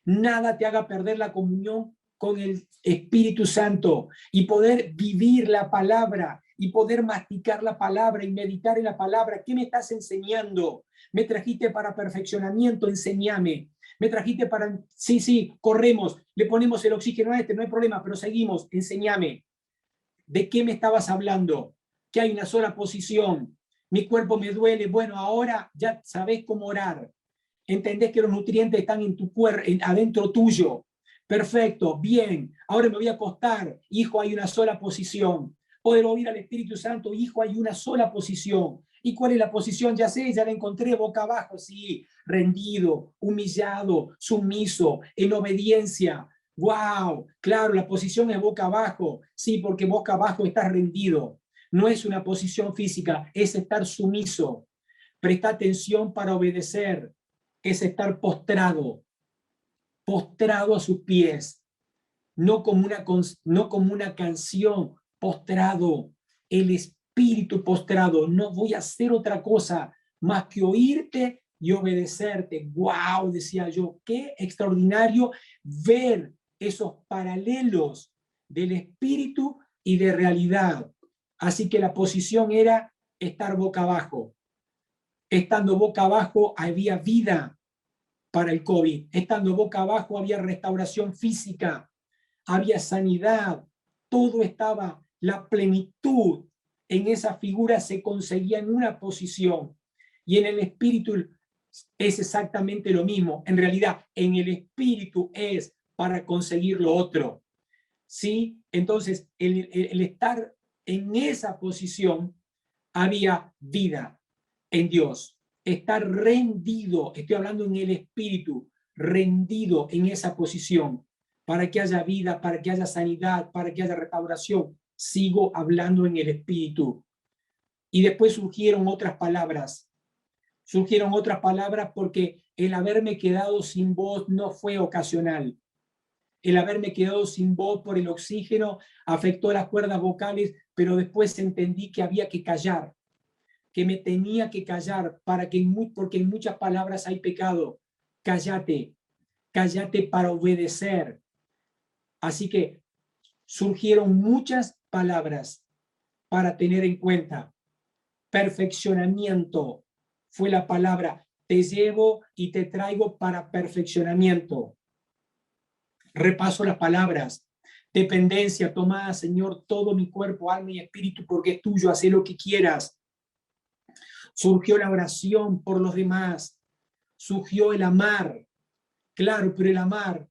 nada te haga perder la comunión con el Espíritu Santo y poder vivir la palabra y poder masticar la palabra y meditar en la palabra. ¿Qué me estás enseñando? Me trajiste para perfeccionamiento, enséñame. Me trajiste para, sí, corremos, le ponemos el oxígeno a no hay problema, pero seguimos, enséñame. ¿De qué me estabas hablando? Que hay una sola posición. Mi cuerpo me duele. Bueno, ahora ya sabés cómo orar. Entendés que los nutrientes están en tu cuerpo, adentro tuyo. Perfecto, bien. Ahora me voy a acostar. Hijo, hay una sola posición. Poder oír al Espíritu Santo. Hijo, hay una sola posición. ¿Y cuál es la posición? Ya sé, ya la encontré, boca abajo, sí, rendido, humillado, sumiso, en obediencia. ¡Wow! Claro, la posición es boca abajo, sí, porque boca abajo estás rendido. No es una posición física, es estar sumiso. Presta atención para obedecer, es estar postrado, postrado a sus pies, no como una canción, postrado, el espíritu postrado. No voy a hacer otra cosa más que oírte y obedecerte. ¡Wow! Decía yo, qué extraordinario ver esos paralelos del espíritu y de realidad. Así que la posición era estar boca abajo. Estando boca abajo había vida para el COVID. Estando boca abajo había restauración física, había sanidad, todo estaba, la plenitud en esa figura se conseguía en una posición. Y en el espíritu es exactamente lo mismo. En realidad, en el espíritu es para conseguir lo otro. ¿Sí? Entonces, el estar en esa posición había vida en Dios. Estar rendido, estoy hablando en el espíritu, rendido en esa posición, para que haya vida, para que haya sanidad, para que haya restauración. Sigo hablando en el espíritu. Y después surgieron otras palabras porque el haberme quedado sin voz no fue ocasional. El haberme quedado sin voz por el oxígeno afectó las cuerdas vocales, pero después entendí que había que callar, que me tenía que callar porque en muchas palabras hay pecado. Cállate, cállate para obedecer. Así que surgieron muchas palabras para tener en cuenta. Perfeccionamiento fue la palabra. Te llevo y te traigo para perfeccionamiento. Repaso las palabras. Dependencia, toma, Señor, todo mi cuerpo, alma y espíritu, porque es tuyo, haz lo que quieras. Surgió la oración por los demás. Surgió el amar. Claro, pero el amar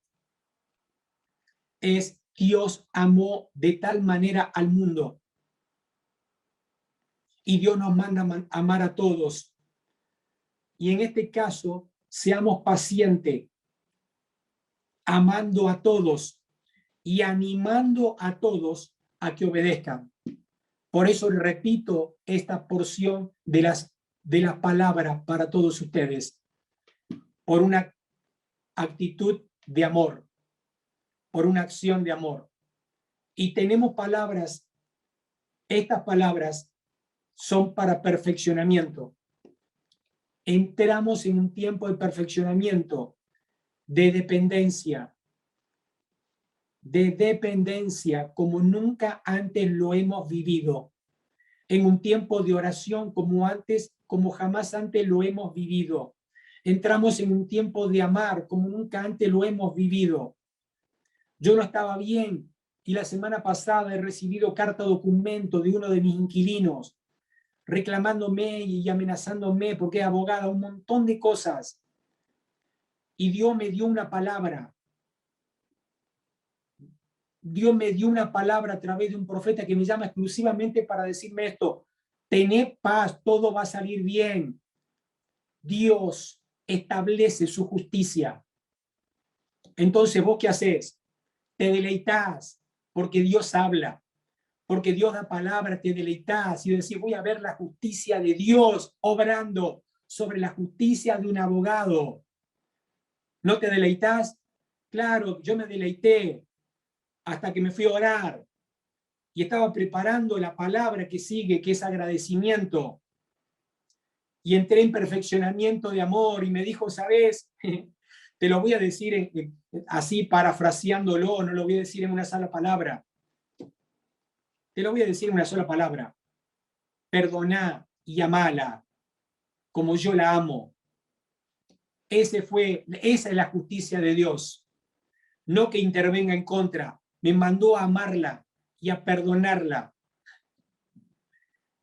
es Dios amó de tal manera al mundo. Y Dios nos manda a amar a todos. Y en este caso, seamos pacientes, amando a todos y animando a todos a que obedezcan. Por eso repito esta porción de las palabras para todos ustedes, por una actitud de amor, por una acción de amor. Y tenemos palabras, estas palabras son para perfeccionamiento. Entramos en un tiempo de perfeccionamiento, de dependencia como nunca antes lo hemos vivido, en un tiempo de oración como jamás antes lo hemos vivido. Entramos en un tiempo de amar como nunca antes lo hemos vivido. Yo no estaba bien y la semana pasada he recibido carta documento de uno de mis inquilinos reclamándome y amenazándome porque es abogada, un montón de cosas. Y Dios me dio una palabra. Dios me dio una palabra a través de un profeta que me llama exclusivamente para decirme esto: tened paz, todo va a salir bien. Dios establece su justicia. Entonces, ¿vos qué haces? Te deleitás porque Dios habla, porque Dios da palabra, te deleitás y decís, voy a ver la justicia de Dios obrando sobre la justicia de un abogado. ¿No te deleitás? Claro, yo me deleité hasta que me fui a orar y estaba preparando la palabra que sigue, que es agradecimiento. Y entré en perfeccionamiento de amor y me dijo, ¿sabes? Te lo voy a decir así parafraseándolo, no lo voy a decir en una sola palabra. Te lo voy a decir en una sola palabra. Perdoná y amala como yo la amo. Esa es la justicia de Dios. No que intervenga en contra. Me mandó a amarla y a perdonarla.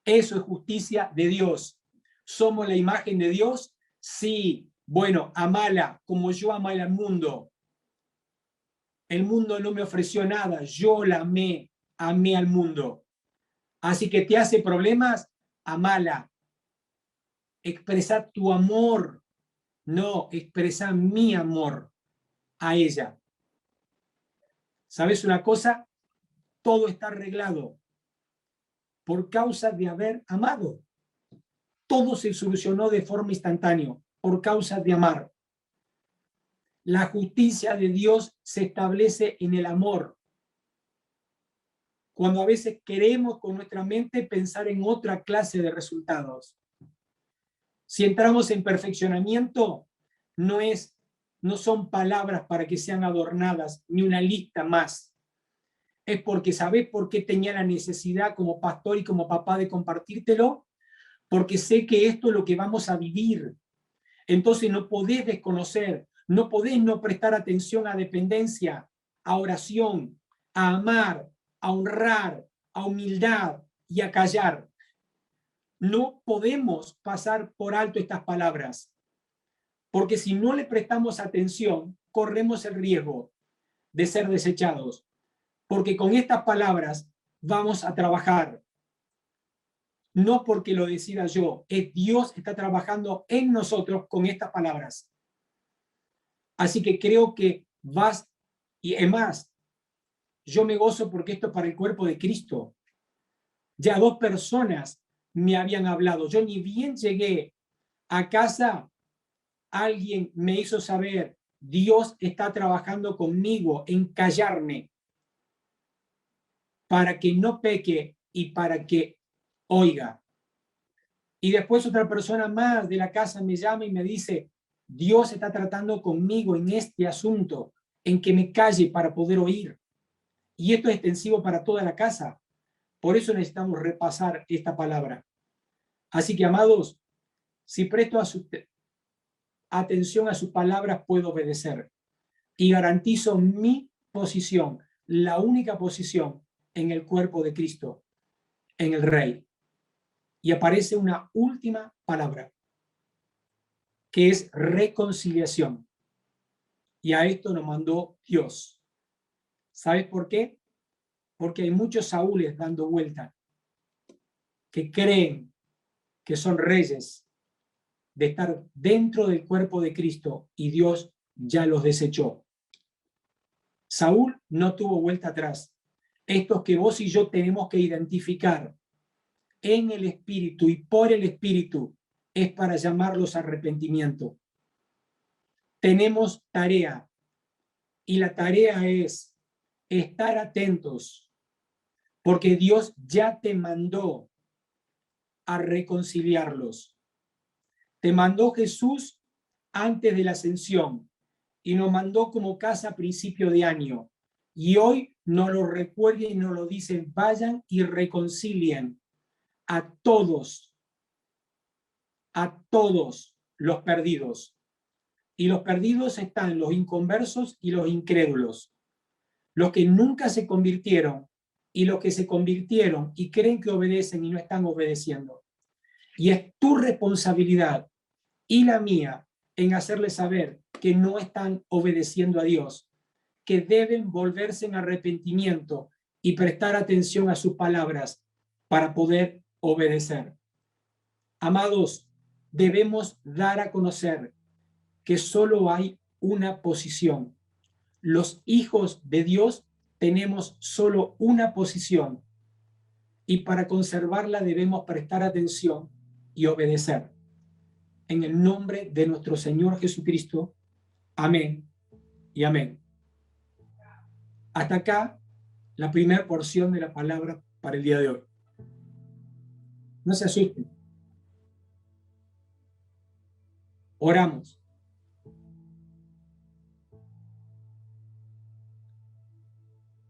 Eso es justicia de Dios. ¿Somos la imagen de Dios? Sí. Bueno, amala como yo amé al mundo. El mundo no me ofreció nada. Yo la amé al mundo. Así que te hace problemas, amala. expresa tu amor, no, expresa mi amor a ella. ¿Sabes una cosa? Todo está arreglado por causa de haber amado. Todo se solucionó de forma instantánea por causa de amar. La justicia de Dios se establece en el amor. Cuando a veces queremos con nuestra mente pensar en otra clase de resultados. Si entramos en perfeccionamiento, no son palabras para que sean adornadas, ni una lista más. Es porque ¿sabés por qué tenía la necesidad como pastor y como papá de compartírtelo? Porque sé que esto es lo que vamos a vivir. Entonces no podés desconocer, no podés no prestar atención a dependencia, a oración, a amar, a honrar, a humildad y a callar. No podemos pasar por alto estas palabras, porque si no le prestamos atención, corremos el riesgo de ser desechados, porque con estas palabras vamos a trabajar. No porque lo decida yo, es Dios está trabajando en nosotros con estas palabras. Así que creo que vas, y es más, yo me gozo porque esto es para el cuerpo de Cristo. Ya 2 personas me habían hablado. Yo ni bien llegué a casa, alguien me hizo saber, Dios está trabajando conmigo en callarme para que no peque y para que oiga. Y después otra persona más de la casa me llama y me dice, Dios está tratando conmigo en este asunto, en que me calle para poder oír. Y esto es extensivo para toda la casa. Por eso necesitamos repasar esta palabra. Así que, amados, si presto atención a sus palabras, puedo obedecer. Y garantizo mi posición, la única posición en el cuerpo de Cristo, en el Rey. Y aparece una última palabra, que es reconciliación. Y a esto nos mandó Dios. ¿Sabes por qué? Porque hay muchos Saúles dando vuelta que creen que son reyes de estar dentro del cuerpo de Cristo y Dios ya los desechó. Saúl no tuvo vuelta atrás. Estos que vos y yo tenemos que identificar en el Espíritu y por el Espíritu es para llamarlos a arrepentimiento. Tenemos tarea y la tarea es estar atentos porque Dios ya te mandó a reconciliarlos. Te mandó Jesús antes de la ascensión y nos mandó como casa a principio de año. Y hoy nos lo recuerden y nos lo dicen, vayan y reconcilien a todos los perdidos. Y los perdidos están los inconversos y los incrédulos, los que nunca se convirtieron y los que se convirtieron y creen que obedecen y no están obedeciendo. Y es tu responsabilidad y la mía en hacerles saber que no están obedeciendo a Dios, que deben volverse en arrepentimiento y prestar atención a sus palabras para poder obedecer. Amados, debemos dar a conocer que solo hay una posición. Los hijos de Dios tenemos solo una posición y para conservarla debemos prestar atención y obedecer. En el nombre de nuestro Señor Jesucristo. Amén y amén. Hasta acá la primera porción de la palabra para el día de hoy. No se asusten. Oramos.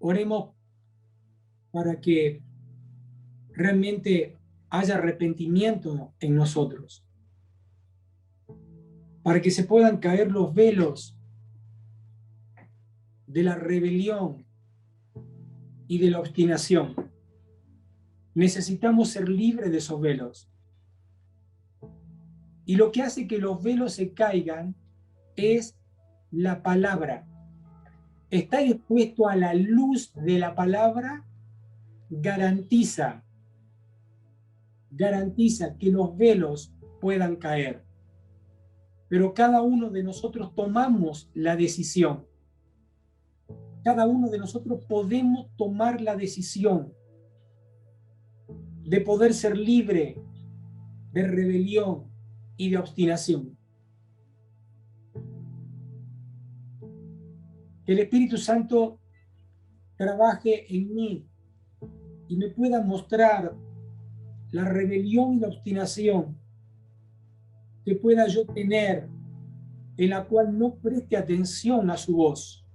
Oremos para que realmente haya arrepentimiento en nosotros, para que se puedan caer los velos de la rebelión y de la obstinación. Necesitamos ser libres de esos velos. Y lo que hace que los velos se caigan es la palabra. Estar expuesto a la luz de la palabra garantiza que los velos puedan caer. Pero cada uno de nosotros tomamos la decisión. Cada uno de nosotros podemos tomar la decisión de poder ser libre de rebelión y de obstinación. Que el Espíritu Santo trabaje en mí y me pueda mostrar la rebelión y la obstinación que pueda yo tener, en la cual no preste atención a su voz.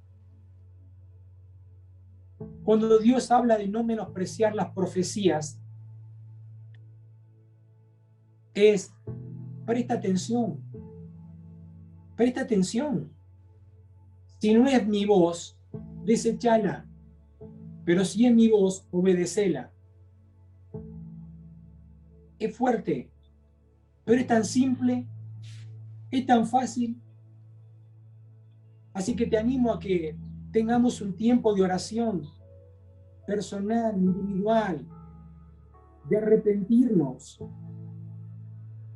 Cuando Dios habla de no menospreciar las profecías, presta atención. Presta atención. Si no es mi voz, deséchala. Pero si es mi voz, obedécela. Es fuerte, pero es tan simple, es tan fácil. Así que te animo a que tengamos un tiempo de oración personal, individual, de arrepentirnos.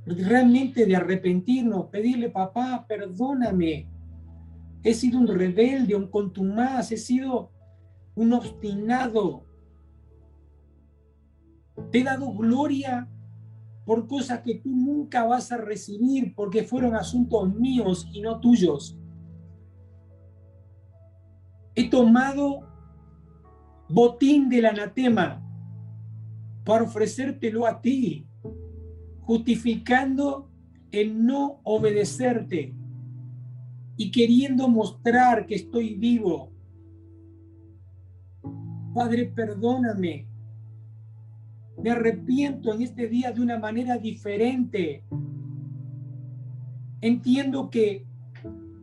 Realmente de arrepentirnos, pedirle: papá, perdóname. He sido un rebelde, un contumaz, he sido un obstinado. Te he dado gloria por cosas que tú nunca vas a recibir porque fueron asuntos míos y no tuyos. He tomado botín del anatema para ofrecértelo a ti, justificando el no obedecerte y queriendo mostrar que estoy vivo. Padre, perdóname. Me arrepiento en este día de una manera diferente. Entiendo que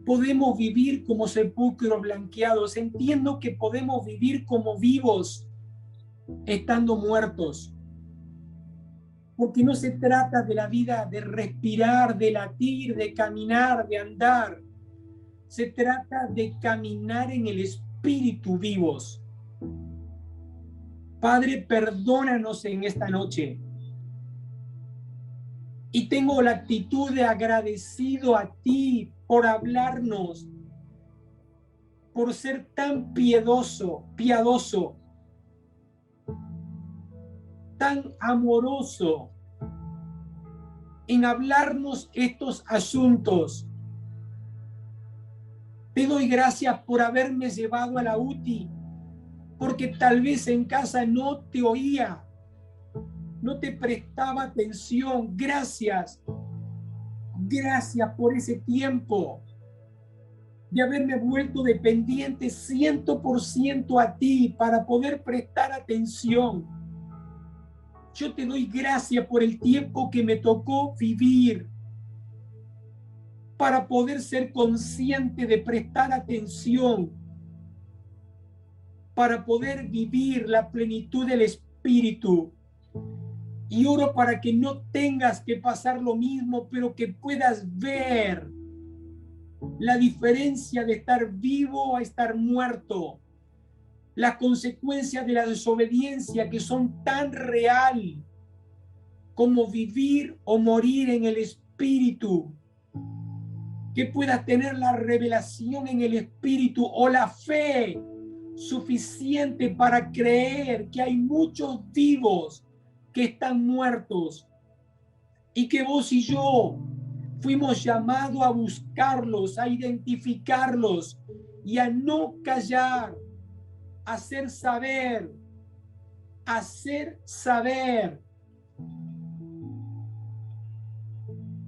podemos vivir como sepulcros blanqueados. Entiendo que podemos vivir como vivos, estando muertos. Porque no se trata de la vida de respirar, de latir, de caminar, de andar. Se trata de caminar en el Espíritu vivos. Padre, perdónanos en esta noche. Y tengo la actitud de agradecido a ti por hablarnos, por ser tan piadoso, tan amoroso en hablarnos estos asuntos. Te doy gracias por haberme llevado a la UTI, porque tal vez en casa no te oía, no te prestaba atención. Gracias por ese tiempo de haberme vuelto dependiente 100% a ti para poder prestar atención. Yo te doy gracias por el tiempo que me tocó vivir para poder ser consciente de prestar atención, para poder vivir la plenitud del Espíritu. Y oro para que no tengas que pasar lo mismo, pero que puedas ver la diferencia de estar vivo a estar muerto, las consecuencias de la desobediencia que son tan real como vivir o morir en el Espíritu. Que puedas tener la revelación en el Espíritu o la fe suficiente para creer que hay muchos vivos que están muertos y que vos y yo fuimos llamados a buscarlos, a identificarlos y a no callar, a hacer saber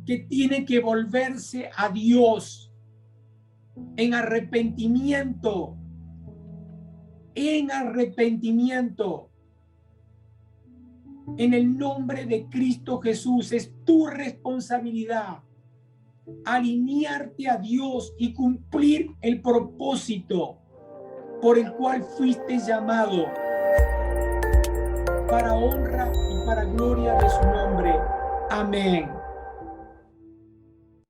que tiene que volverse a Dios en arrepentimiento, en el nombre de Cristo Jesús. Es tu responsabilidad alinearte a Dios y cumplir el propósito por el cual fuiste llamado, para honra y para gloria de su nombre. Amén.